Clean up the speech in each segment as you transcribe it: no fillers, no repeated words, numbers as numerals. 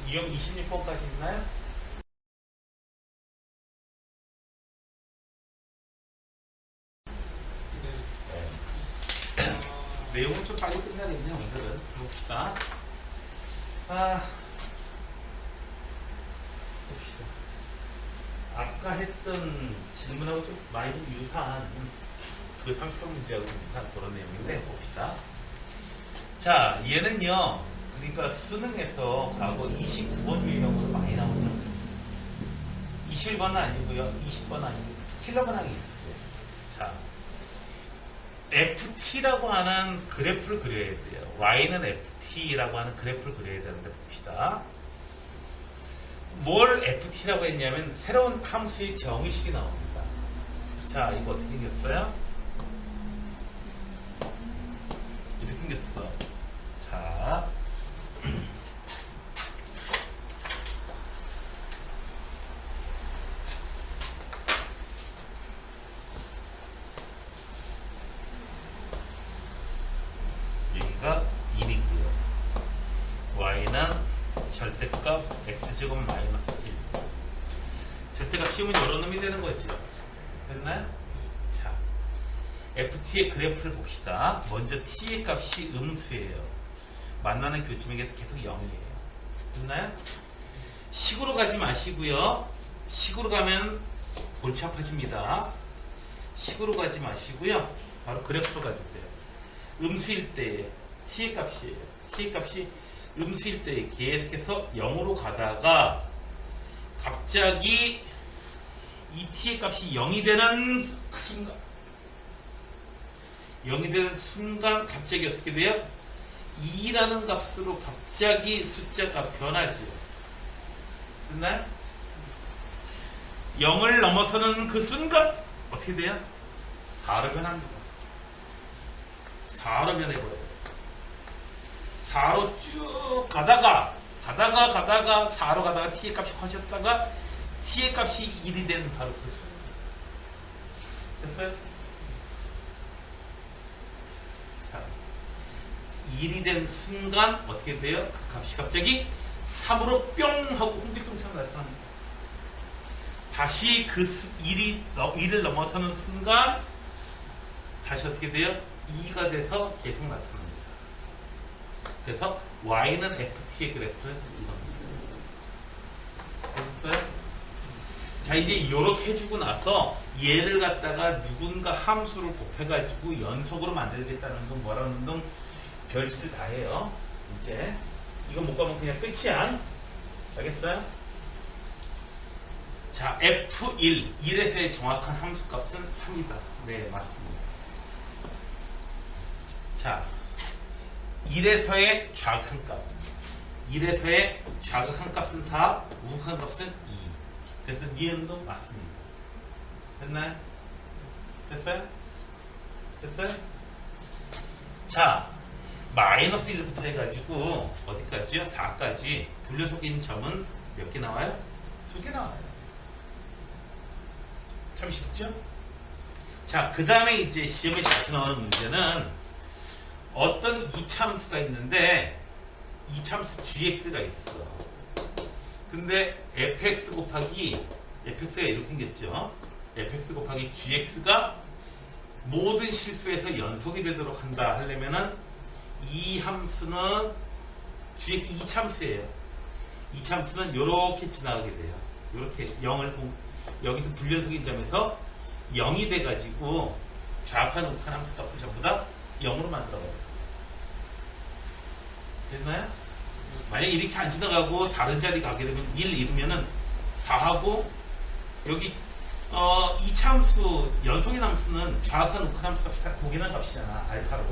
유형 26번까지 있나요? 네. 내용은 좀 빨리 끝나겠네요. 오늘은 들어봅시다. 봅시다. 아까 했던 질문하고 좀 많이 유사한 그 30번 문제하고 유사한 그런 내용인데 봅시다. 자, 얘는요. 그러니까 수능에서 과거 29번 유형으로 많이 나오죠. 21번은 아니고요. 20번 아니고 킬러번항이 있어요. 자, FT라고 하는 그래프를 그려야 돼요. Y는 FT라고 하는 그래프를 그려야 되는데 봅시다. 뭘 FT라고 했냐면 새로운 함수의 정의식이 나옵니다. 자, 이거 어떻게 생겼어요? 이렇게 생겼어. 자, 여기가 1이고요. Y는 절대값 X제곱 마이너스 1. 절대값 씌우면 이런 놈이 되는 거죠. 됐나요? 자, FT의 그래프를 봅시다. 먼저 T의 값이 음수예요. 만나는 교점에게서 계속 0이에요. 됐나요? 식으로 가지 마시고요. 식으로 가면 골치 아파집니다. 식으로 가지 마시고요. 바로 그래프로 가주세요. 음수일 때 T의 값이에요. T의 값이 음수일 때 계속해서 0으로 가다가 갑자기 이 T의 값이 0이 되는 그 순간 0이 되는 순간 갑자기 어떻게 돼요? 2라는 값으로 갑자기 숫자가 변하죠. 됐나요? 0을 넘어서는 그 순간 어떻게 돼요? 4로 변합니다. 4로 변해버려요. 4로 쭉 가다가 4로 가다가 T의 값이 커졌다가 T의 값이 1이 되는 바로 그 순간. 됐어요? 자, 1이 된 순간 어떻게 돼요? 그 값이 갑자기 3으로 뿅 하고 홍길동처럼 나타납니다. 다시 그 1을 넘어서는 순간 다시 어떻게 돼요? 2가 돼서 계속 나타납니다. 그래서 Y는 FT의 그래프는 이겁니다. 됐어요? 자, 이제 이렇게 해주고 나서 얘를 갖다가 누군가 함수를 곱해가지고 연속으로 만들겠다는 둥 뭐라는 둥 별짓을 다 해요. 이제 이거 못 가면 그냥 끝이야. 알겠어요? 자, F1 1에서의 정확한 함수값은 3이다. 네, 맞습니다. 자, 1에서의 좌극한 값. 1에서의 좌극한 값은 4, 우극한 값은 2. 그래서 니은도 맞습니다. 됐나요? 됐어요? 됐어요? 자, 마이너스 1부터 해가지고 어디까지요? 4까지 분류속인 점은 몇 개 나와요? 2개 나와요. 참 쉽죠? 자, 그 다음에 이제 시험에 자주 나오는 문제는 어떤 이차함수가 있는데 이차함수 gx가 있어. 근데 fx 곱하기 fx가 이렇게 생겼죠. fx 곱하기 gx가 모든 실수에서 연속이 되도록 한다 하려면은 이 함수는 gx 이차함수예요. 이차함수는 이렇게 지나가게 돼요. 이렇게 0을 여기서 불연속인 점에서 0이 돼가지고 좌악한 우악한 함수 값을 전부 다 0으로 만들어버려요. 됐나요? 만약에 이렇게 안 지나가고 다른 자리 가게 되면 1 이르면은 4하고 여기 이차함수 연속인 함수는 좌악한 우악한 함수 값이 다 고개난 값이잖아. 알파로.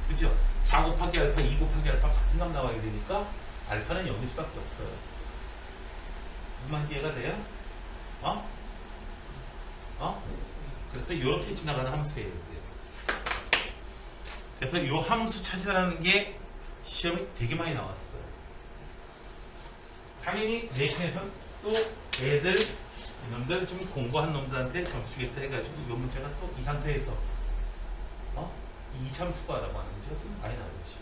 그죠? 4 곱하기 알파, 2 곱하기 알파 같은 값 나와야 되니까 알파는 0일 수밖에 없어요. 무슨 말인지 이해가 돼요? 그래서 이렇게 지나가는 함수예요. 그래서 이 함수 찾으라는 게 시험이 되게 많이 나왔어요. 당연히 내신에서는 또 애들 이놈들 좀 공부한 놈들한테 점수 주겠다 해가지고 이 문제가 또 이 상태에서 이참수과라고 하는 문제가 좀 많이 나오죠.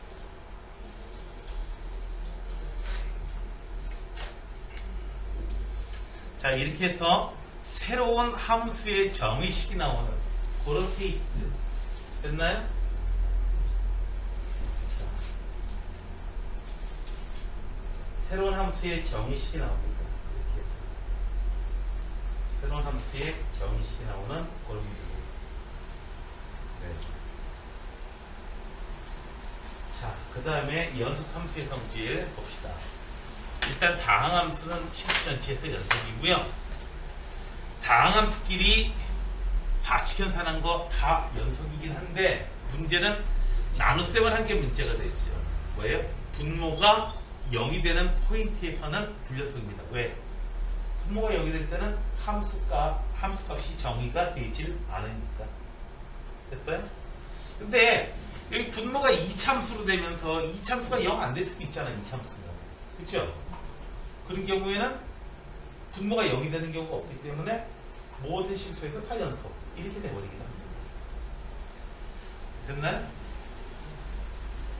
자, 이렇게 해서 새로운 함수의 정의식이 나오는 그런 케이스 됐나요? 자, 새로운 함수의 정의식이 나옵니다. 이렇게 해서 새로운 함수의 정의식이 나오는 그런 문제입니다. 네. 자, 그 다음에 연속함수의 성질 봅시다. 일단 다항함수는 실수 전체에서 연속이고요. 다항함수끼리 사칙현 산한 거 다 연속이긴 한데 문제는 나눗셈을 한 게 문제가 되죠. 뭐예요? 분모가 0이 되는 포인트에서는 불연속입니다. 왜? 분모가 0이 될 때는 함수값이 정의가 되질 않으니까. 됐어요? 근데 여기 분모가 이참수로 되면서 이참수가 0 안 될 수도 있잖아. 이참수는. 그렇죠? 그런 경우에는 분모가 0이 되는 경우가 없기 때문에 모든 실수에서 다 연속 이렇게 돼버리긴 합니다. 됐나요?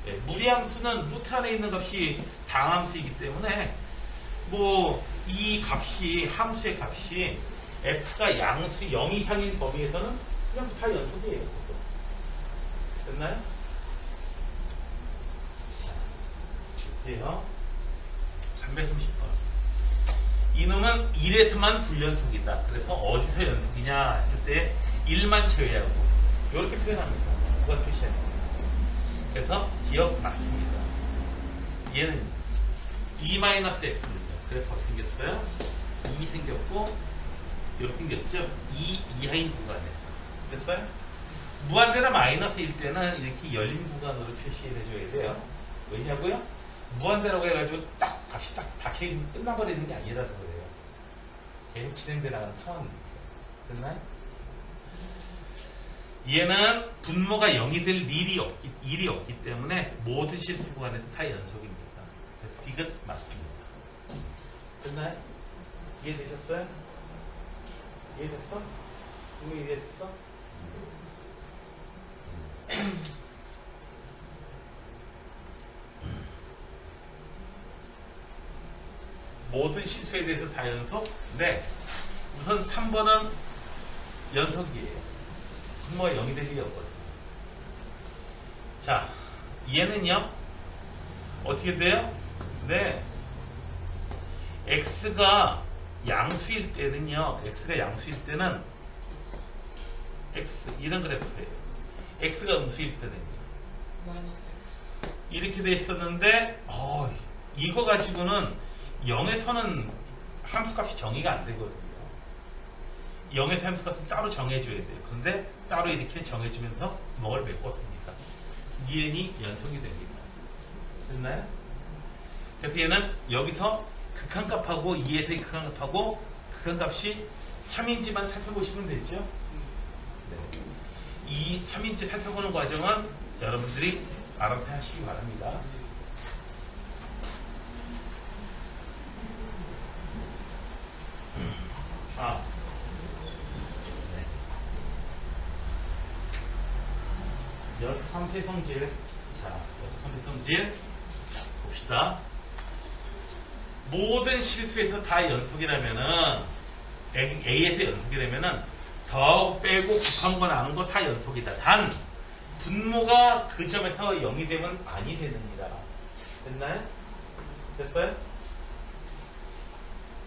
네, 무리함수는 루트 안에 있는 값이 다항함수이기 때문에 뭐 이 값이 함수의 값이 f가 양수 0 이상인 범위에서는 그냥 다 연속이에요. 됐나요? 자, 볼게요. 330번. 이놈은 1에서만 불연속이다. 그래서 어디서 연속이냐 할 때 1만 제외하고 이렇게 표현합니다. 그걸 표시해야 됩니다. 그래서 기억 맞습니다. 얘는 2-x입니다. 그래서 생겼어요. 2 생겼고 이렇게 생겼죠. 2 이하인 구간에서. 됐어요? 무한대나 마이너스일 때는 이렇게 열린 구간으로 표시해줘야 돼요. 왜냐고요? 무한대라고 해가지고 딱 값이 딱 닫혀 끝나버리는 게 아니라서 그래요. 계속 진행돼 나가는 상황이니까. 됐나요? 얘는 분모가 0이 될 일이 없기 때문에 모든 실수 구간에서 다 연속입니다. 디귿 맞습니다. 됐나요? 이해되셨어요? 이해됐어? 분모 이해됐어? 모든 실수에 대해서 다 연속? 네. 우선 3번은 연속이에요. 분모가 0이 될 일이 없거든요. 자, 얘는요, 어떻게 돼요? 네. x가 양수일 때는요, x, 이런 그래프예요. x가 음수일 때는요. 마이너스 x. 이렇게 돼 있었는데, 이거 가지고는 0에서는 함수값이 정의가 안 되거든요. 0에서 함수값은 따로 정해줘야 돼요. 그런데 따로 이렇게 정해주면서 구멍을 메꿨습니다. EN이 연속이 됩니다. 됐나요? 그래서 얘는 여기서 극한값하고 2에서의 극한값하고 극한값이 3인지만 살펴보시면 되죠. 네. 이 3인지 살펴보는 과정은 여러분들이 알아서 하시기 바랍니다. 연속 함수의 성질. 자, 연속 함수의 성질 봅시다. 모든 실수에서 다 연속이라면은 A에서 연속이라면은 더하고 빼고 곱한 거 나눈 거 다 연속이다. 단 분모가 그 점에서 0이 되면 아니 되느니라. 됐나요? 됐어요?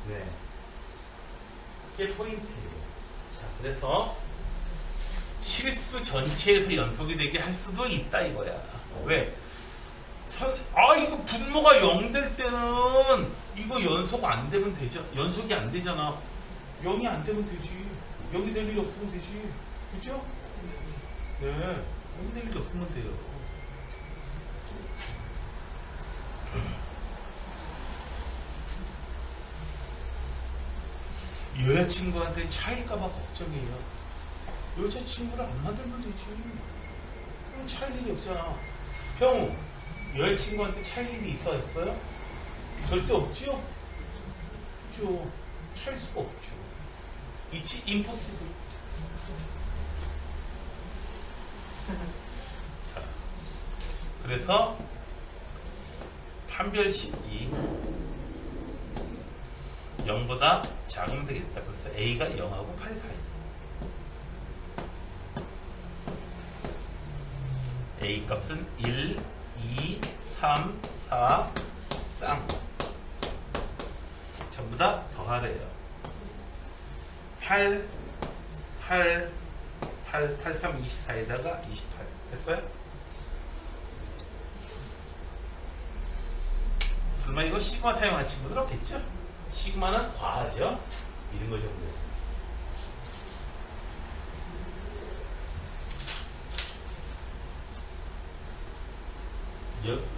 네. 그게 포인트예요. 자, 그래서 실수 전체에서 연속이 되게 할 수도 있다 이거야. 왜? 이거 분모가 0 될 때는 이거 연속 안 되면 되죠. 연속이 안 되잖아. 0이 안 되면 되지. 0이 될 일이 없으면 되지. 그죠? 네. 0이 될 일이 없으면 돼요. 여자친구한테 차일까봐 걱정이에요. 여자친구를 안 만들면 되지. 그럼 차일 일이 없잖아. 형우, 여자친구한테 차일 일이 있어요? 절대 없죠? 없죠. 차일 수가 없죠. It's impossible. 자, 그래서 판별식이 0보다 작으면 되겠다. 그래서 A가 0하고 8 사이. A 값은 1, 2, 3, 4, 쌍. 전부 다 더하래요. 8, 8, 8, 8, 3, 24에다가 28. 됐어요? 설마 이거 시그마 사용한 친구들 없겠죠? 시그마는 과하죠? 이런 거 정도.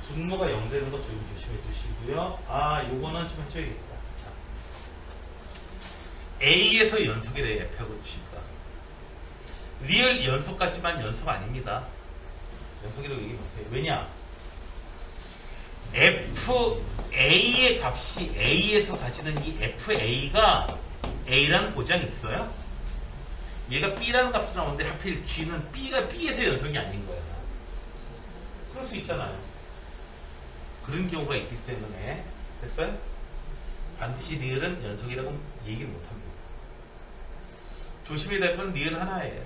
분모가 0 되는 거 좀 조심해 주시고요. 요거는 좀 해줘야겠다. 자, A에서 연속이래, F하고 G가. 리얼 연속 같지만 연속 아닙니다. 연속이라고 얘기 못해요. 왜냐? FA의 값이 A에서 가지는 이 FA가 A라는 보장이 있어요. 얘가 B라는 값으로 나오는데 하필 G는 B가 B에서 연속이 아닌 거야. 그럴 수 있잖아요. 그런 경우가 있기 때문에 됐어요? 반드시 리얼은 연속이라고 얘기를 못합니다. 조심해야 될 건 리얼 하나예요.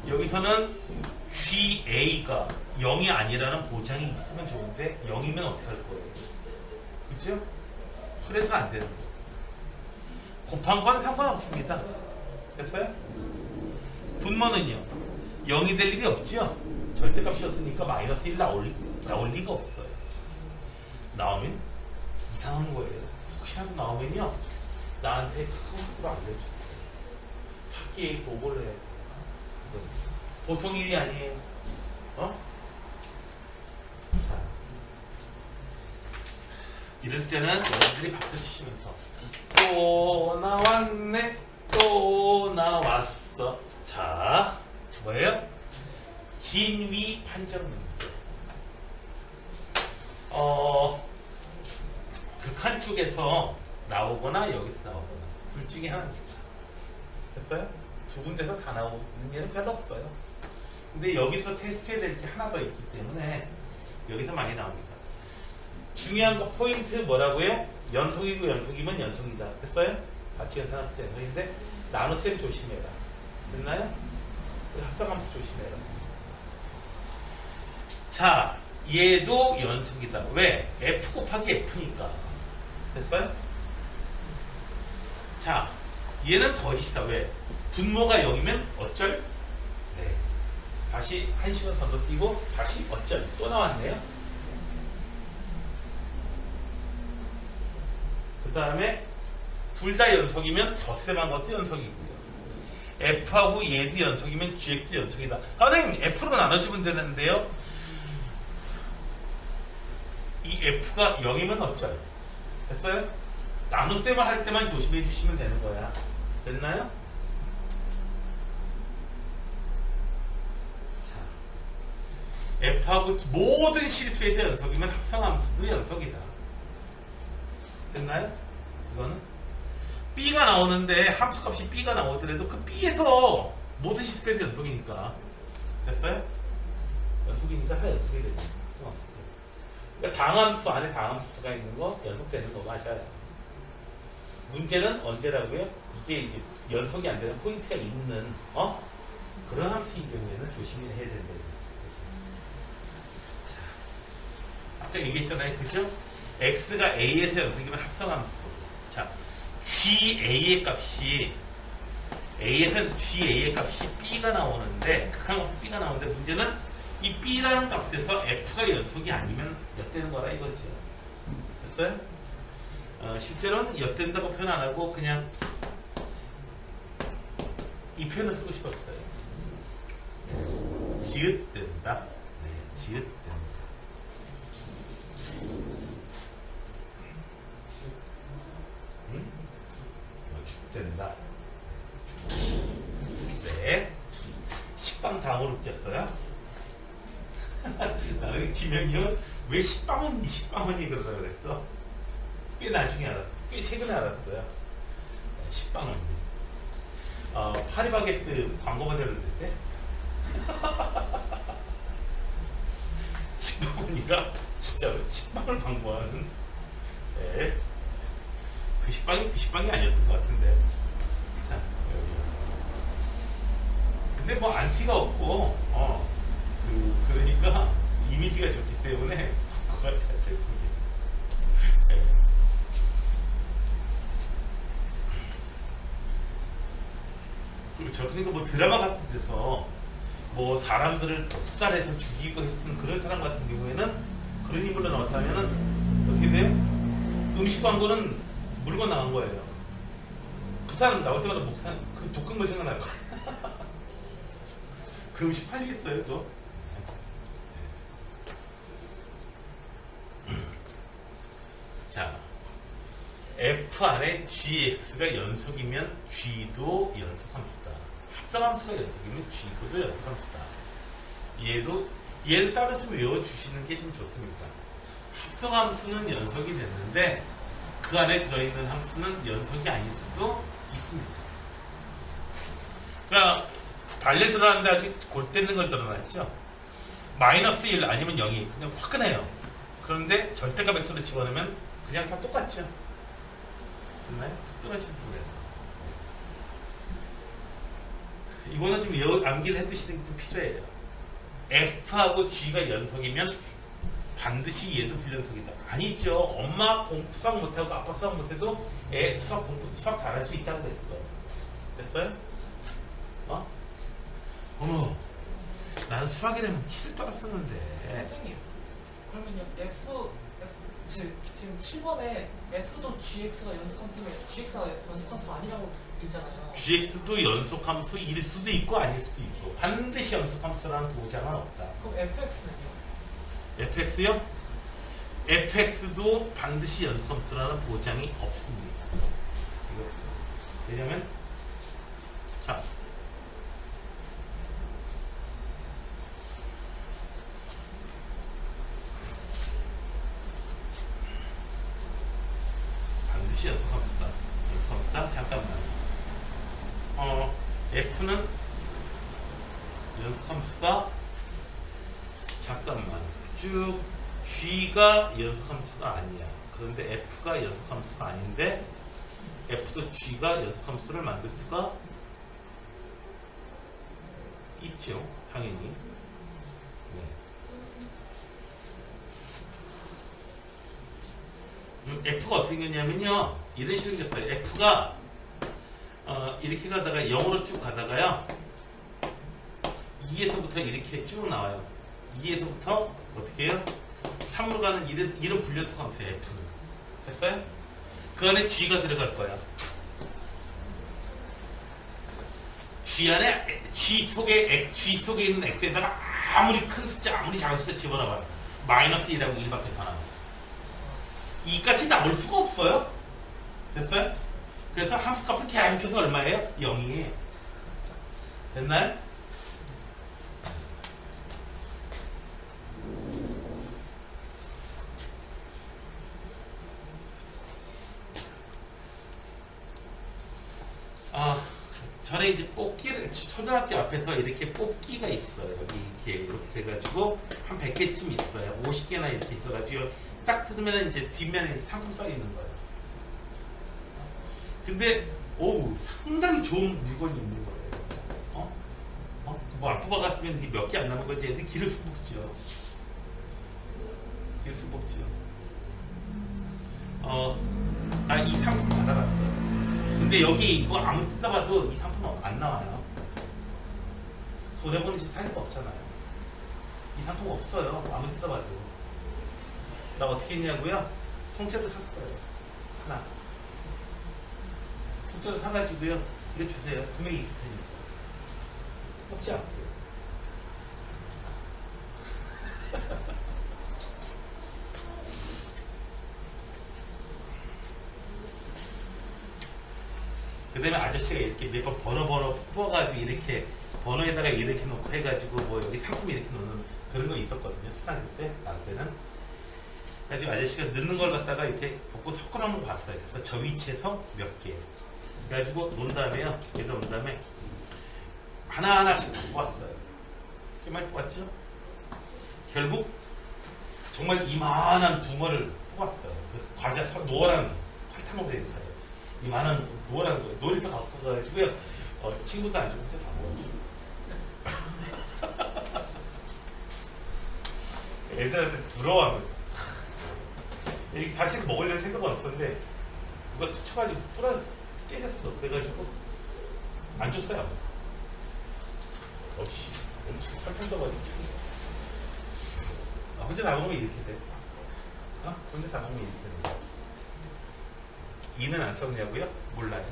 여기서는 GA가 0이 아니라는 보장이 있으면 좋은데 0이면 어떻게 할 거예요? 그죠? 그래서 안 되는 거예요. 곱한 건 상관없습니다. 됐어요? 분모는요 0이 될 일이 없죠? 절대값이었으니까 마이너스 1 나올 리가 없어요. 나오면 이상한 거예요. 혹시라도 나오면요 나한테 카카오톡으로 알려주세요. 학기에 보고를 해요. 보통 일이 아니에요. 자, 이럴 때는 여러분들이 박수 치시면서 또 나왔네, 또 나왔어. 자, 뭐예요? 진위 판정 문제. 극한 쪽에서 나오거나 여기서 나오거나 둘 중에 하나입니다. 됐어요? 두 군데서 다 나오는 일은 별로 없어요. 근데 여기서 테스트해야 될 게 하나 더 있기 때문에 여기서 많이 나옵니다. 중요한 거 포인트 뭐라고요? 연속이고 연속이면 연속이다. 됐어요? 같이 연산합 때 연속인데 나눗셈 조심해라. 됐나요? 합성함수 조심해라. 자, 얘도 연속이다. 왜? F 곱하기 F니까. 됐어요? 자, 얘는 거짓이다. 왜? 분모가 0이면 어쩔? 네. 다시 한 시간 건너뛰고 다시 어쩔? 또 나왔네요. 그 다음에 둘 다 연속이면 덧셈한 것도 연속이고요. F하고 얘도 연속이면 GX도 연속이다. 선생님, F로 나눠주면 되는데요. 이 F가 0이면 어쩔? 됐어요? 나눗셈을 할 때만 조심해 주시면 되는 거야. 됐나요? 자, F하고 모든 실수에서 연속이면 합성함수도 연속이다. 됐나요? 이거는 B가 나오는데 함수값이 B가 나오더라도 그 B에서 모든 실수에서 연속이니까. 됐어요? 연속이니까 다 연속이 되죠. 그러니까 당함수 안에 당함수가 있는 거 연속되는 거 맞아요. 문제는 언제라고요? 이게 이제 연속이 안 되는 포인트가 있는 그런 함수인 경우에는 조심히 해야 된다. 아까 얘기했잖아요, 그죠? x가 a에서 연속이면 합성함수. 자, GA의 값이 A에서 GA의 값이 B가 나오는데 극한값도 B가 나오는데 문제는 이 B라는 값에서 F가 연속이 아니면 엿되는 거라 이거죠. 됐어요? 실제로는 엿된다고 표현 안 하고 그냥 이 표현을 쓰고 싶었어요. 지읒된다. 네, 지읒된다. 응? 죽된다. 네. 식빵 당으로 웃겼어요? 나는 김영희 형은 왜 식빵언니 그러라 그랬어? 꽤 나중에 알았어. 꽤 최근에 알았어요. 식빵언니. 파리바게뜨 광고 모델을 낼 때 식빵언니가 진짜로 식빵을 광고하는 예. 그 식빵이 아니었던 것 같은데. 자, 여기. 근데 뭐 안티가 없고, 그러니까 이미지가 좋기 때문에 광고가 잘 될 겁니다. 예. 그렇죠. 그러니까 뭐 드라마 같은 데서 뭐 사람들을 독살해서 죽이고 했던 그런 사람 같은 경우에는 그런 인물로 나왔다면은 어떻게 돼요? 음식 광고는 물건 나간 거예요. 그 사람 나올 때마다 그 독한 거 생각날 거야. 그 음식 팔리겠어요, 또? 자, F 안에 GX가 연속이면 G도 연속함수다. 합성함수가 연속이면 G도 연속함수다. 얘는 따로 좀 외워주시는 게 좀 좋습니다. 합성함수는 연속이 됐는데 그 안에 들어있는 함수는 연속이 아닐 수도 있습니다. 그러니까 발레 드러난다 아주 골 때리는 걸 드러났죠. 마이너스 1 아니면 0이 그냥 화끈해요. 그런데 절대값 x로 집어넣으면 그냥 다 똑같죠. 됐나요? 끊어지면 그래서 이거는 좀 암기를 해두시는 게 좀 필요해요. F하고 G가 연속이면 반드시 얘도 불연속이다. 아니죠. 엄마 수학 못하고 아빠 수학 못해도 애 수학 잘할 수 있다고 했어. 됐어요? 어머, 난 수학이라면 키를 따랐었는데. 선생님, 그러면요 지금 7번에 F도 GX가 연속함수면 GX가 연속함수가 아니라고 있잖아요. GX도 연속함수일 수도 있고 아닐 수도 있고 반드시 연속함수라는 보장은 없다. 그럼 FX는요? FX요? FX도 반드시 연속함수라는 보장이 없습니다. 이거. 왜냐면 자 반드시 연속함수다. 연속함수다. 잠깐만. F는 연속함수가 잠깐만 쭉 G가 연속함수가 아니야. 그런데 F가 연속함수가 아닌데 F도 G가 연속함수를 만들 수가 있죠. 당연히. 네. F가 어떻게 생겼냐면요. 이런 식으로 생겼어요. F가 이렇게 가다가 0으로 쭉 가다가요. 2에서부터 이렇게 쭉 나와요. 2에서부터 어떻게 해요? 3으로 가는 이런 불연속 함수예요. F는. 됐어요? 그 안에 G가 들어갈 거야. G 속에 있는 X에다가 아무리 큰 숫자, 아무리 작은 숫자 집어넣어봐요. 마이너스 1하고 1밖에 더 나와요. 2까지 나올 수가 없어요. 됐어요? 그래서 함수값은 계속해서 얼마예요? 0이에요. 됐나요? 전에 이제 뽑기를 초등학교 앞에서 이렇게 뽑기가 있어요. 여기 이렇게 돼가지고 한 100개쯤 있어요. 50개나 이렇게 있어가지고 딱 뜯으면 이제 뒷면에 상품 써 있는 거예요. 근데 상당히 좋은 물건이 있는 거예요. 뭐 안 뽑아갔으면 몇 개 안 남은 거지. 애들 기를 수 뽑죠. 기를 수 뽑죠. 이 상품 받아갔어요. 근데 여기 이거 아무리 뜯어봐도 이 상품은 안 나와요. 손해보는 집 살리가 없잖아요. 이 상품 없어요. 아무리 뜯어봐도. 나 어떻게 했냐고요? 통째로 샀어요. 하나. 통째로 사가지고요. 이거 주세요. 금액이 있을 테니까. 뽑지 않고요. 그 다음에 아저씨가 이렇게 몇 번 번호 뽑아가지고 이렇게 번호에다가 이렇게 놓고 해가지고 뭐 여기 상품 이렇게 놓는 그런 거 있었거든요. 초등학교 때, 나 때는. 그래가지고 아저씨가 넣는 걸 갖다가 이렇게 뽑고 섞어놓는 거 봤어요. 그래서 저 위치에서 몇 개. 그래가지고 논 다음에요. 여기다 놓은 다음에 하나하나씩 다 뽑았어요. 꽤 많이 뽑았죠? 결국 정말 이만한 붕어를 뽑았어요. 그 과자 노란 설탕 먹어야 되는 과자. 이만한 노란 거 놀이터 갖고 가가지고요. 친구도 안 주고 혼자 다 먹었어. 애들한테 부러워하면서 이렇게 다시 먹으려는 생각은 없었는데 누가 툭 쳐가지고 깨졌어. 그래가지고 안 줬어요. 역시 엄청 설탕 넣어가지고 혼자 다 먹으면 이렇게 돼. 혼자 다 먹으면 이렇게 돼. 이는 안 썼냐고요? 몰라요.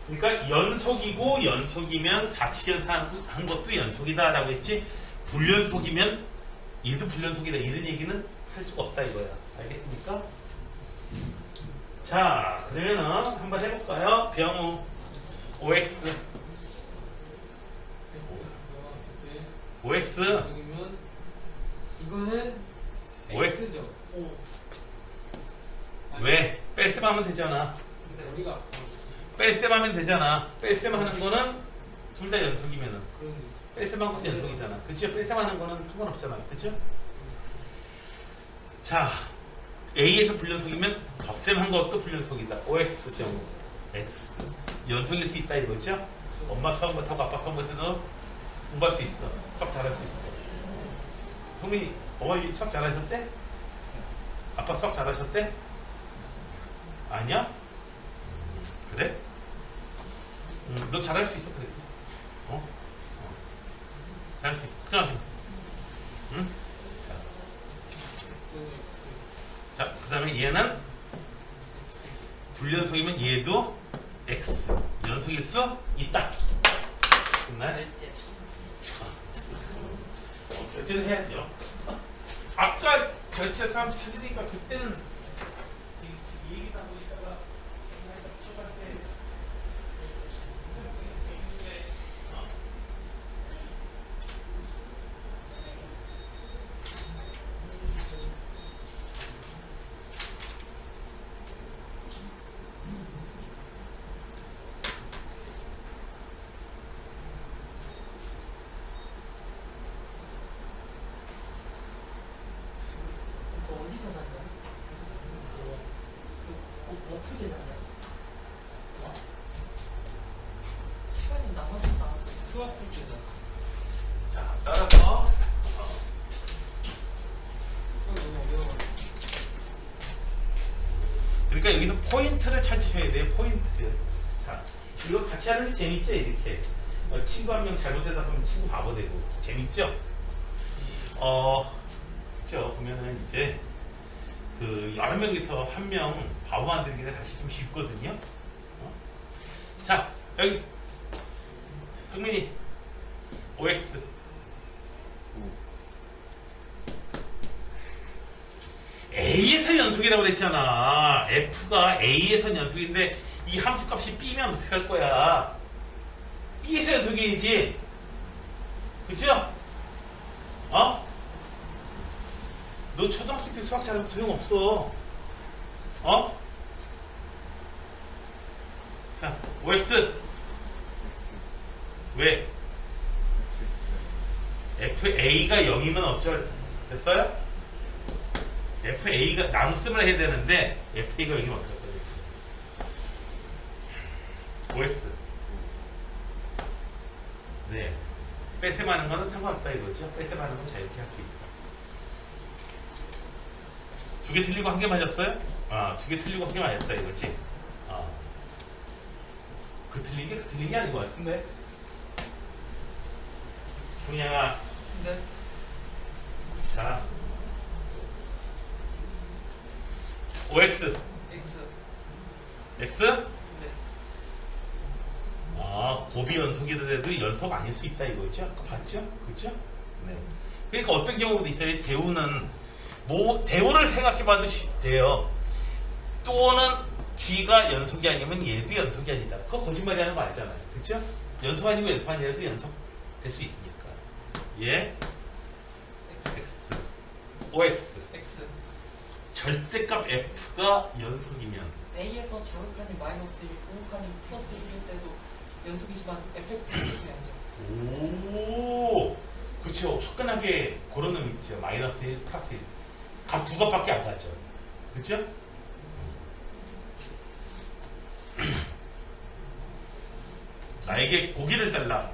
그러니까 연속이고 연속이면 사칙연산 한 것도 연속이다라고 했지 불연속이면 얘도 불연속이다 이런 얘기는 할 수가 없다 이거야. 알겠습니까? 자 그러면은 한번 해볼까요? 병우 OX OX 여기면 이거는 OX X죠. 오. 왜? 뺄셈 하면 되잖아. 근데 우리가 뺄셈 하면 되잖아. 뺄셈 하는 거는 둘 다 연속이면은 그런 뺄셈 한 것도 연속이잖아. 그치? 뺄셈 하는 거는 상관없잖아. 그치? 자 A에서 불연속이면 덧셈 한 것도 불연속이다. OX 정 X 연속일 수 있다 이거죠? 엄마 수학 못하고 아빠 수학 못해도 공부할 수 있어. 수학 잘할 수 있어. 성민이 어머니 수학 잘하셨대? 아빠 수학 잘하셨대? 아니야? 그래? 너 잘할 수 있어 그래. 잘할 수 있어. 걱정하지 마. 응? X. 자, 그 다음에 얘는 불연속이면 얘도 X 연속일 수 있다. 끝나요? 결제는 해야죠. 아까 결제 사람 찾으니까 그때는 이 얘기 하고 있다가 초반에 그 어디서 샀냐? 어플에 샀냐? 시간이 남아서 나왔어. 수학 풀 때잖아. 자, 따라서 수학 너무 어려워. 그러니까 여기서 포인트를 찾으셔야 돼요. 포인트. 자, 이거 같이 하는 게 재밌죠? 이렇게 친구 한 명 잘못되다 보면 친구 바보 되고 재밌죠? 그렇죠. 보면은 이제 그 여러 명이서 한 명 바보 만들기가 사실 좀 쉽거든요. 자, 여기 성민이 OX A에서 연속이라고 그랬잖아. F가 A에서 연속인데 이 함수값이 B면 어떻게 할 거야? B에서 연속이지. 그쵸? 너 초등학생 때 수학 잘하면 소용없어. 자, OX 왜? FA가 0이면 어쩔? 됐어요? FA가 나눗셈을 해야 되는데 FA가 0이면 어떡할 거야? OX 네, 뺄셈하는 거는 상관없다 이거죠? 뺄셈하는 건 자유롭게 할 수 있다. 두 개 틀리고 한 개 맞았어요? 두 개 틀리고 한 개 맞았다 이거지? 그 틀린 게 아닌 것 같은데? 동양아, 네. 자, OX, X. X? 네. 곱이 연속이더라도 연속 아닐 수 있다 이거죠? 아까 봤죠? 그죠? 네. 그러니까 어떤 경우도 있어요. 대우는 대우를 생각해봐도 돼요. 또는 G가 연속이 아니면 얘도 연속이 아니다. 그거 거짓말이라는 거 알잖아요. 그죠? 연속 아니면 연속 아니라도 연속 될 수 있으니까. 예? X, OX. X. 절대값 F가 연속이면 A에서 제곱칸이 마이너스 1, 공칸이 플러스 1일 때도 연속이지만 fx의 뜻이 아니죠. 그렇죠. 화끈하게 그런 놈 있죠. 마이너스 1, 플러스 1. 값 두 값밖에 안 가죠. 그렇죠? 나에게 고기를 달라.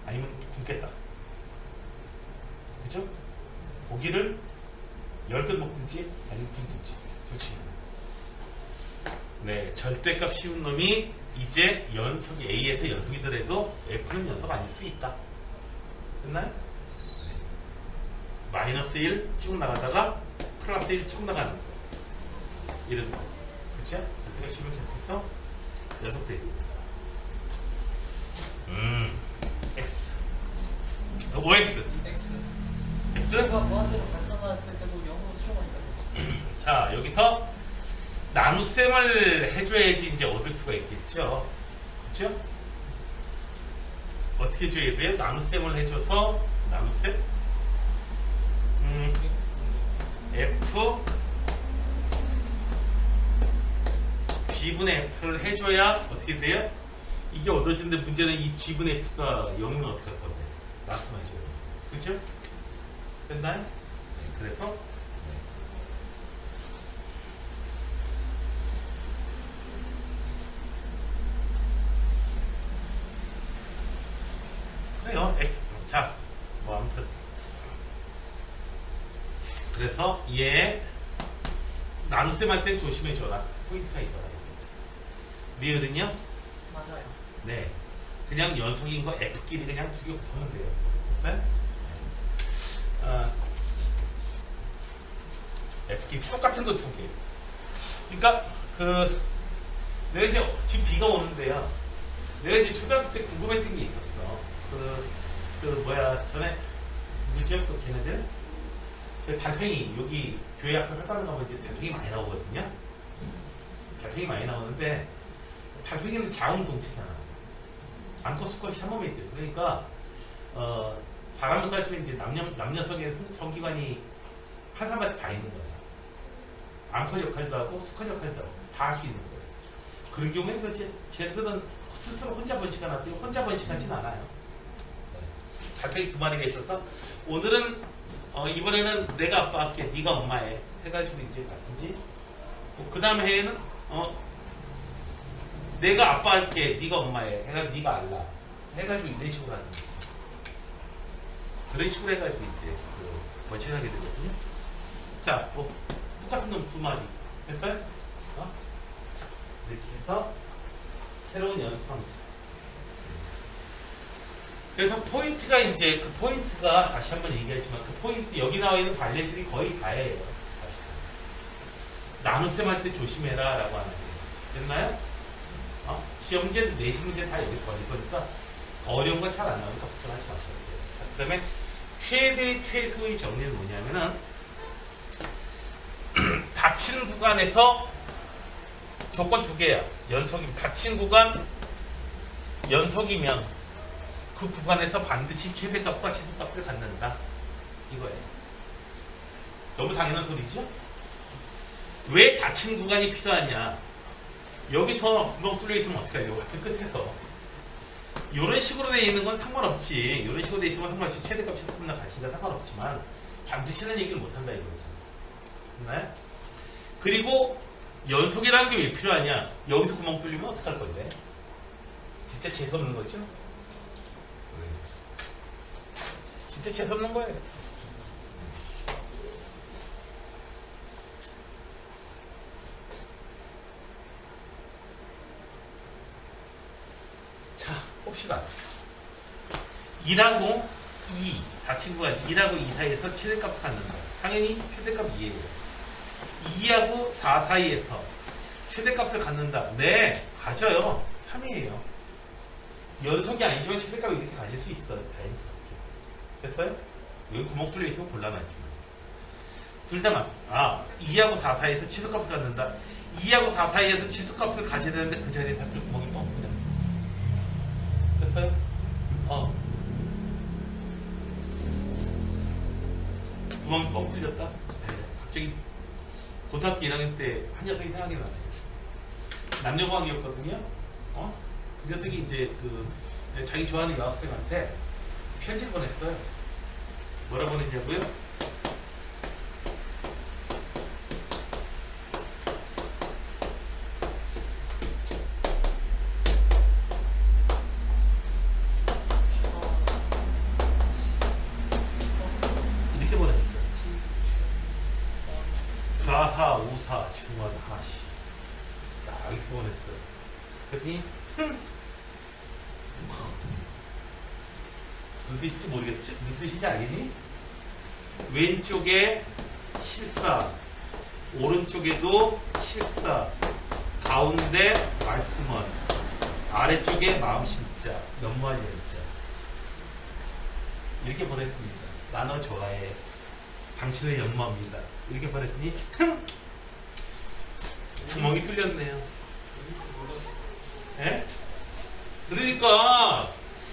아니면 굶겠다. 그죠? 고기를 10근 먹든지 아니면 굶든지 둘 중에 하나. 네, 절대값 씌운 놈이 이제 연속 A에서 연속이더라도 F는 연속 아닐 수 있다. 됐나요? 네. 마이너스 1 쭉 나가다가 플러스 1 쭉 나가는 거. 이런 거. 그쵸? 절대값 씌우면 계속해서 연속되고. X. OX. X. X? X가 무한대로 발산했을 때도 0으로 수렴하니까. 자, 여기서 나눗셈을 해줘야지 이제 얻을 수가 있겠죠. 그렇죠? 어떻게 해줘야 돼요? 나눗셈을 해줘서 나눗셈 F G분의 F를 해줘야 어떻게 돼요? 이게 얻어지는데 문제는 이 G분의 F가 0이면 어떻게 할 건데? 나한테만 해줘요. 그렇죠? 됐나요? 네, 그래서 그래요. X. 자, 뭐 아무튼 그래서 얘 나눗셈 할 땐 조심해줘라. 포인트가 있더라. 리을은요? 맞아요. 네. 그냥 연속인 거 F끼리 그냥 두 개 붙으면 돼요. 네? F끼리 똑같은 거 두 개. 그러니까 내가 이제 지금 비가 오는데요. 내가 이제 초등학교 때 궁금했던 게 있었어. 전에 누구지요? 또 걔네들? 달팽이 여기 교회 앞에 회사를 가면 이제 달팽이 많이 나오거든요. 달팽이 많이 나오는데 달팽이는 자웅동체잖아. 암컷 수컷이 한 몸에 있대요. 그러니까 사람을 따지면 이제 남녀성의 성기관이 한 사람한테 다 있는 거예요. 암컷 역할도 하고 수컷 역할도 하고 다 할 수 있는 거예요. 그런 경우에는 쟤들은 스스로 혼자 번식하나 혼자 번식하진 않아요. 달팽이 두 마리가 있어서 오늘은 이번에는 내가 아빠 할게, 네가 엄마해 해가지고 이제 같은지 그 다음 해에는 내가 아빠 할게, 네가 엄마해 해가지고 네가 알라 해가지고 이런 식으로 하는 거예요. 그런 식으로 해가지고 이제 번식하게 되거든요. 자, 똑같은 놈 두 마리 됐어요? 이렇게 해서 새로운 연습 함수. 그래서 포인트가 이제 그 포인트가 다시 한번 얘기하지만 그 포인트 여기 나와 있는 관례들이 거의 다예요. 나눗셈 할 때 조심해라 라고 하는 거예요. 됐나요? 시험 문제, 내신 문제 다 여기서 걸릴 거니까 더 어려운 건 잘 안 나오니까 걱정하지 마셔도 돼요. 자, 그 다음에 최대 최소의 정리는 뭐냐면은 닫힌 구간에서 조건 두 개야. 닫힌 구간 연속이면 그 구간에서 반드시 최대값과 최소값을 갖는다. 이거예요. 너무 당연한 소리죠? 왜 닫힌 구간이 필요하냐? 여기서 구멍 뚫려 있으면 어떻게 해요? 같은 끝에서. 이런 식으로 되어 있는 건 상관없지. 이런 식으로 되어 있으면 상관없지. 최대값, 최소값이나 같이가 상관없지만 반드시는 얘기를 못한다 이거지. 됐나요? 그리고 연속이라는 게 왜 필요하냐? 여기서 구멍 뚫리면 어떡할 건데? 진짜 재수없는 거죠? 진짜 재수없는 거예요. 자, 봅시다. 2하고 2, 닫힌 구간 2하고 2 사이에서 최대값을 갖는다. 당연히 최대값 2예요. 2하고 4 사이에서 최대값을 갖는다. 네, 가져요. 3이에요. 연속이 아니지만 최대값을 이렇게 가질 수 있어요. 다행스럽게. 됐어요? 여기 구멍 뚫려 있으면 곤란하지. 둘 다만 2하고 4 사이에서 치수값을 갖는다. 2하고 4 사이에서 치수값을 가져야 되는데 그 자리에 닫힐 구멍이 뻥 뚫려. 됐어요? 구멍이 뻥 뚫렸다? 네, 갑자기 고등학교 1학년 때 한 녀석이 생각이 나네. 남녀공학이었거든요. 그 녀석이 이제 자기 좋아하는 여학생한테 편지를 보냈어요. 뭐라 보냈냐고요? 이렇게 보냈어요. 4, 4, 5, 4, 중원, 하시. 딱 이렇게 보냈어요. 그랬더니, 무슨 뜻인지 모르겠지? 무슨 뜻인지 알겠니? 왼쪽에 실사, 오른쪽에도 실사, 가운데 말씀원, 아래쪽에 마음 심자, 연무할 열자. 이렇게 보냈습니다. 나너 좋아해. 당신의 연마입니다. 이렇게 보냈더니 구멍이 뚫렸네요. 예? 그러니까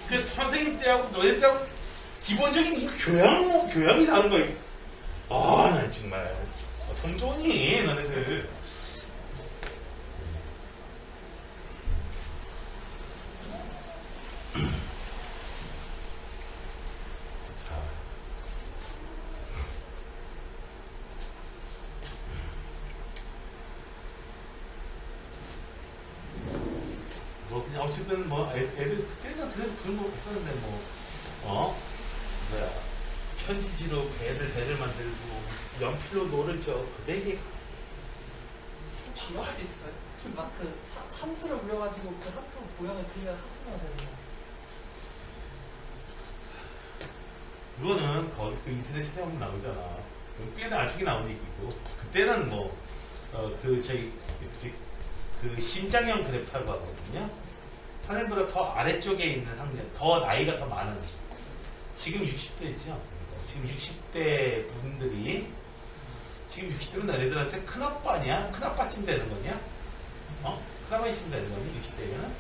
그 선생님 때하고 너희 때하고 기본적인 이 교양이 다른 거야. 아, 나 정말 돈 좋으니 너네들. 자. 뭐 그냥 어쨌든 뭐 애들 그때는 그래도 그런 거 했었는데 뭐 뭐야 편지지로 배를 만들고 연필로 노를 저 그대게 기억할 때 있었어요? 막그 함수를 불려가지고 그 함수 모양을 그리면 하트가 되는 그거는 거기 그 인터넷 찾아보면 나오잖아. 꽤 나중에 나온 얘기고 그때는 뭐 그 신장형 그래프라고 하거든요. 선생님보다 더 아래쪽에 있는 학년, 더 나이가 더 많은 지금 60대죠. 지금 60대 분들이 지금 60대면 너희들한테 큰아빠냐? 큰아빠쯤 되는 거냐? 큰아버지쯤 되는 거니? 60대면?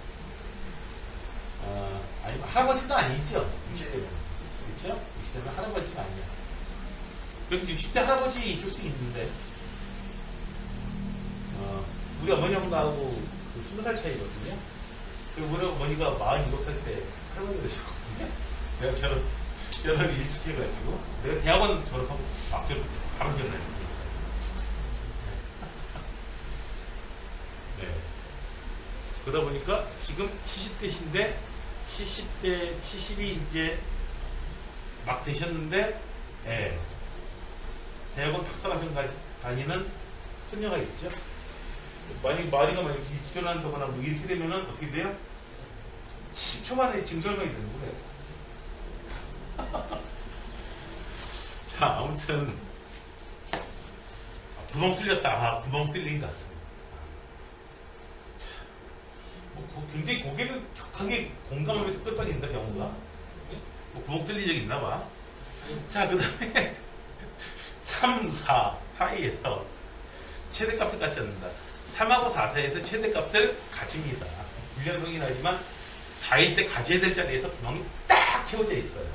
아니면 할아버지도 아니죠? 60대면. 그렇죠? 60대면 할아버지가 아니야. 그래도 60대 할아버지 있을 수 있는데 우리 어머니하고 20살 차이거든요. 그리고 우리 어머니가 47살 때 할머니가 되셨거든요. 내가 결혼을 일찍 해가지고 내가 대학원 졸업하고 바로 결혼했으니까. 네. 그러다 보니까 지금 70대신데 70이 이제 막 되셨는데 예. 대학원 박사과정 다니는 손녀가 있죠. 마리가 만약에 결혼한다거나 뭐 이렇게 되면은 어떻게 돼요? 10초 만에 증설명이 되는 거예요. 자, 아무튼 구멍 뚫렸다. 구멍 뚫린 것 같습니다. 자, 뭐 굉장히 고개를 격하게 공감하면서 끝방인다 경우가. 뭐 구멍 뚫린 적 있나 봐. 자, 그 다음에 3, 4 사이에서 최대값을 같지 않는다. 3하고 4 사이에서 최대값을 가집니다. 불연성이 나지만 4일 때 가져야 될 자리에서 구멍이 딱 채워져 있어요.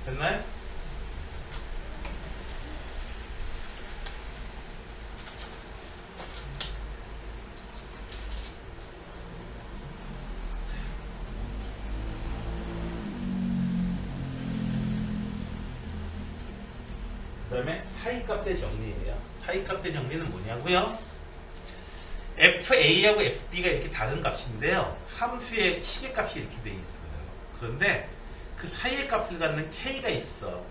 됐나요? 그 다음에 사이값의 정리예요. 사이값의 정리는 뭐냐고요? FA하고 FB가 이렇게 다른 값인데요. 함수의 시계값이 이렇게 돼 있어요. 그런데 그 사이의 값을 갖는 K가 있어.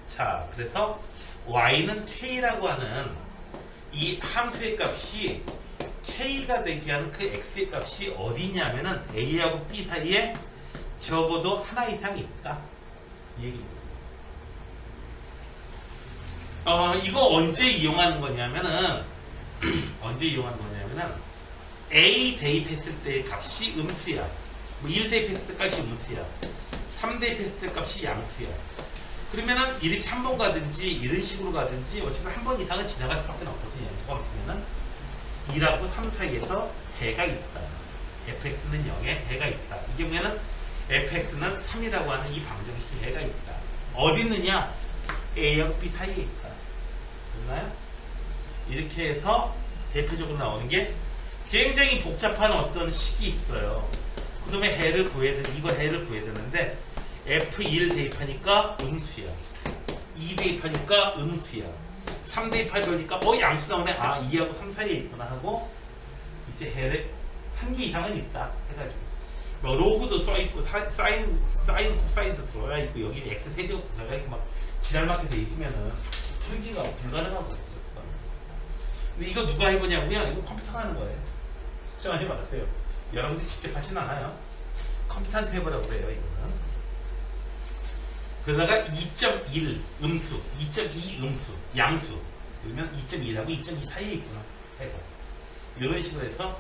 자, 그래서 Y는 K라고 하는 이 함수의 값이 K가 되게 하는 그 X의 값이 어디냐면은 A하고 B 사이에 적어도 하나 이상 있다. 이 얘기입니다. 이거 언제 이용하는 거냐면은 A 대입했을 때의 값이 음수야. 뭐 1 대입했을 때 값이 음수야. 3 대입했을 때 값이 양수야. 그러면은 이렇게 한 번 가든지 이런 식으로 가든지 어쨌든 한 번 이상은 지나갈 수밖에 없거든요. 연수가 없으면은 2하고 3 사이에서 해가 있다. fx는 0에 해가 있다. 이게 뭐냐면 fx는 3이라고 하는 이 방정식에 해가 있다. 어디 있느냐? A하고 B 사이에 있다. 됐나요? 이렇게 해서 대표적으로 나오는 게 굉장히 복잡한 어떤 식이 있어요. 그러면 이거 해를 구해야 되는데 F1 대입하니까 음수야. 2 대입하니까 음수야. 3 대입하려니까 양수 나오네. 2하고 3 사이에 있구나 하고 이제 해를 한 개 이상은 있다 해가지고 뭐 로그도 써있고 사인 코사인도 들어가 있고 여기 x 세제곱도 들어가 있고 막 지랄맞게 돼 있으면은 풀기가 불가능하고. 근데 이거 누가 해보냐고요? 이거 컴퓨터가 하는 거예요. 걱정 하지 마세요. 여러분들 직접 하진 않아요. 컴퓨터한테 해보라고 그래요. 이거는. 그러다가 2.1 음수, 2.2 음수, 양수. 그러면 2.1하고 2.2 사이에 있구나 해가. 이런 식으로 해서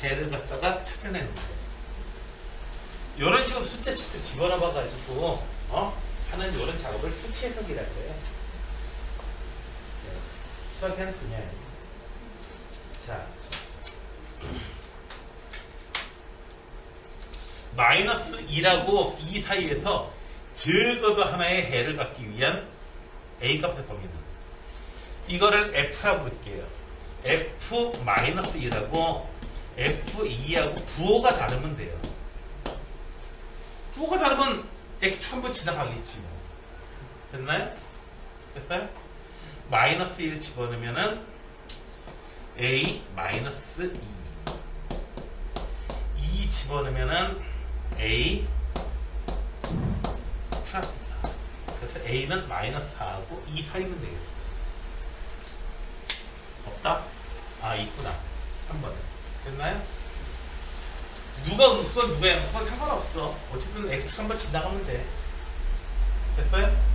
해를 갖다가 찾아내는 거예요. 이런 식으로 숫자 직접 집어넣어봐가지고 하는 이런 작업을 수치 해석이라고 해요. 수학의 한 분야예요. 자, 마이너스 2라고 2 사이에서 적어도 하나의 해를 갖기 위한 A 값의 범위는 이거를 F라고 부를게요. F-2라고 F2하고 부호가 다르면 돼요. 부호가 다르면 X축 한번 지나가겠지 뭐. 됐나요? 됐어요? 마이너스 1 집어넣으면은 A 마이너스 2 집어넣으면은 A 플러스 4. 그래서 A는 마이너스 4하고 2 사이면 되겠어. 없다? 있구나. 3번에. 됐나요? 누가 음수건 누가 양수건 상관없어. 어쨌든 X축 한번 지나가면 돼. 됐어요?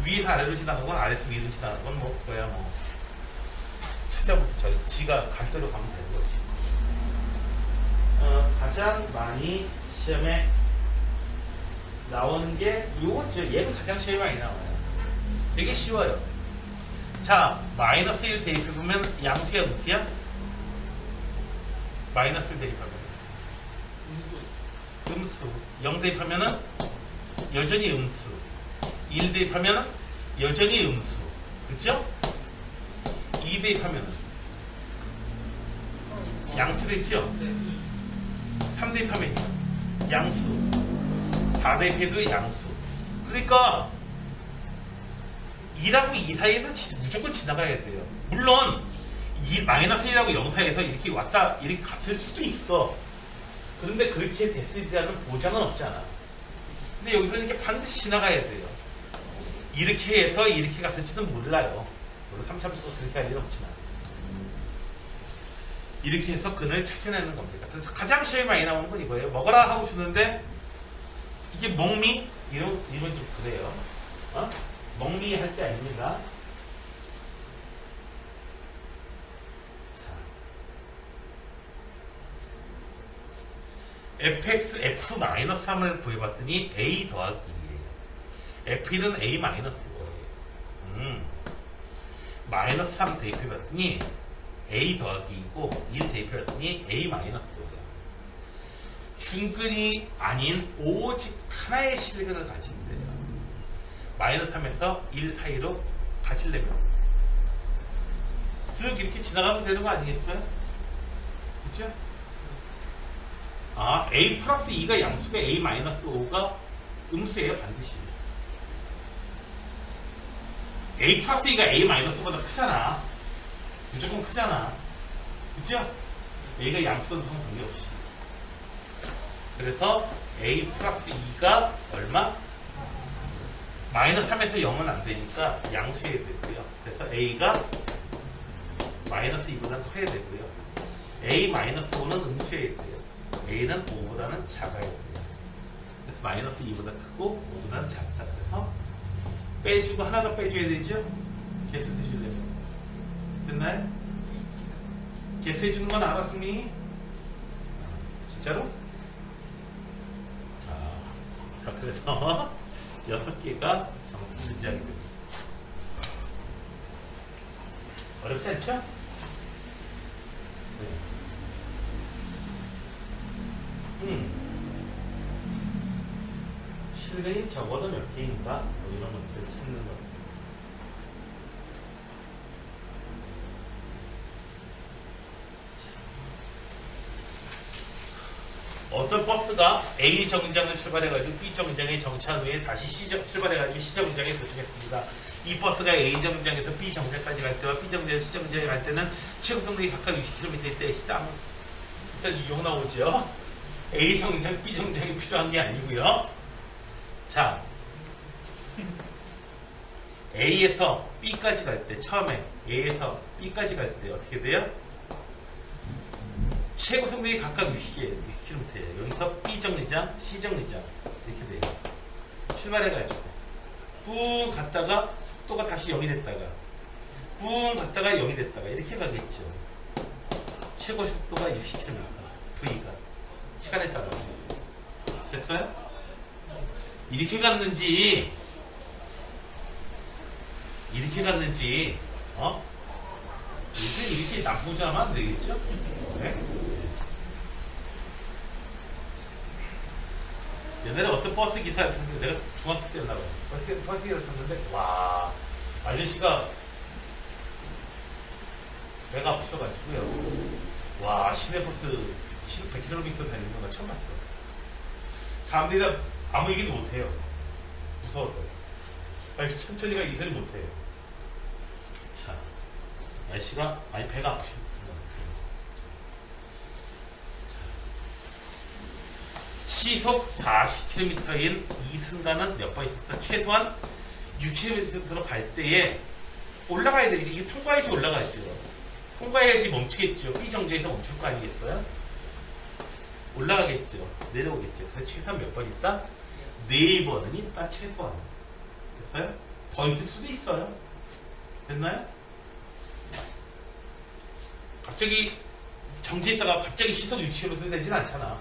위에서 아래로 지나가건 아래에서 위로 지나가건 뭐 그거야 뭐 지가 갈 대로 가면 되는 거지. 가장 많이 시험에 나오는 게 요거죠. 얘가 가장 시험에 많이 나와요. 되게 쉬워요. 자, 마이너스 1 대입해보면 양수야 음수야? 마이너스 1 대입하면 음수. 0 대입하면은 여전히 음수. 1 대입하면은 여전히 음수. 그쵸? 2 대입하면은 양수 됐죠? 3 대입하면요 양수. 4 대입해도 양수. 그러니까 2라고 2 사이에서 무조건 지나가야 돼요. 물론 마이너스 1하고 0 사이에서 이렇게 왔다 이렇게 갔을 수도 있어. 그런데 그렇게 됐으리라는 보장은 없잖아. 근데 여기서 이렇게 반드시 지나가야 돼요. 이렇게 해서 이렇게 갔을지는 몰라요. 물론 3참수도 그렇게 할 일 없지만 이렇게 해서 근을 찾아내는 겁니다. 그래서 가장 시험에 많이 나오는 건 이거예요. 먹어라 하고 주는데 이게 먹미? 이런 좀 그래요. 먹미 할 때 아닙니다. fx, f-3을 구해봤더니 a 더하기 2예요. f1은 a 마이너스 5예요. 마이너스 3 대입해봤더니 a 더하기 2고 1 대입해봤더니 a 마이너스 5예요. 중근이 아닌 오직 하나의 실근을 가진대요. 마이너스 3에서 1 사이로 가지려면 쓱 이렇게 지나가면 되는 거 아니겠어요? 그쵸? A 플러스 2가 양수가 A 마이너스 5가 음수예요, 반드시. A 플러스 2가 A 마이너스 5보다 크잖아. 무조건 크잖아. 그죠? A가 양수건 상관없이. 그래서 A 플러스 2가 얼마? 마이너스 3에서 0은 안 되니까 양수해야 되고요. 그래서 A가 마이너스 2보다 커야 되고요. A 마이너스 5는 음수해야 돼요. A는 5보다는 작아야 돼요. 그래서 마이너스 2보다 크고 5보다는 작다. 그래서 빼주고 하나 더 빼줘야 되죠? 개수 해주려면. 됐나요? 개수 해주는 건 알아, 승민이? 진짜로? 자, 그래서 6개가 정수 문제하게 됩니다. 어렵지 않죠? 네. 실근이 적어도 몇 개인가? 뭐 이런 것들을 찾는 거. 어떤 버스가 A 정류장을 출발해가지고 B 정류장에 정차한 후에 다시 출발해가지고 C 정류장에 도착했습니다. 이 버스가 A 정류장에서 B 정류장까지 갈 때와 B 정류장에서 C 정류장에 갈 때는 최고 속력이 각각 60km일 때 시당 일단 용 나오죠. A 정류장, B 정류장이 필요한 게 아니고요. 자, A에서 B까지 갈 때 처음에 A에서 B까지 갈 때 어떻게 돼요? 최고 속력이 각각 60km예요. 여기서 B 정류장, C 정류장 이렇게 돼요. 출발해가지고 뿡 갔다가 속도가 다시 0이 됐다가 뿡 갔다가 0이 됐다가 이렇게 가겠죠. 최고 속도가 60km V가 시간에 따라서 됐어요? 이렇게 갔는지 요즘 이렇게 나쁘지 하면 안 되겠죠? 네? 옛날에 어떤 버스 기사였는데 내가 중학교 때였나 봐요. 버스기사를 탔는데 와 아저씨가 배가 아프셔가지고요. 와 시내버스 100km 다니는 거 처음 봤어. 사람들이 아무 얘기도 못해요. 무서워서. 아니 천천히 가 이 소리 못해요. 자 아저씨가 많이 배가 아프십니다. 시속 40km인 이 순간은 몇 번 있었다? 최소한 60km로 갈 때에 올라가야 돼. 이게 통과해야지 올라가죠. 통과해야지 멈추겠죠. B 정류에서 멈출 거 아니겠어요? 올라가겠죠. 내려오겠죠. 그래서 최소한 몇 번 있다? 4번은 있다. 최소한. 됐어요? 더 있을 수도 있어요. 됐나요? 갑자기 정지했다가 갑자기 시속 60km 되진 않잖아.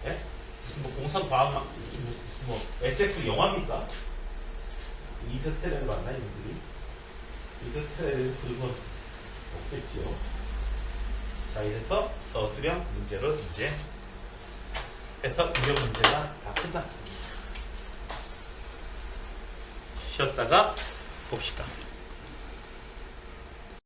예? 무슨 뭐 공상 과학 무슨 뭐 SF 영화입니까? 인터스텔라를 봤나 이분들이? 인터스텔라를 그리고 없겠지요. 자 이래서 서술형 문제로 이제 해서 유형 문제가 다 끝났습니다. 쉬었다가 봅시다.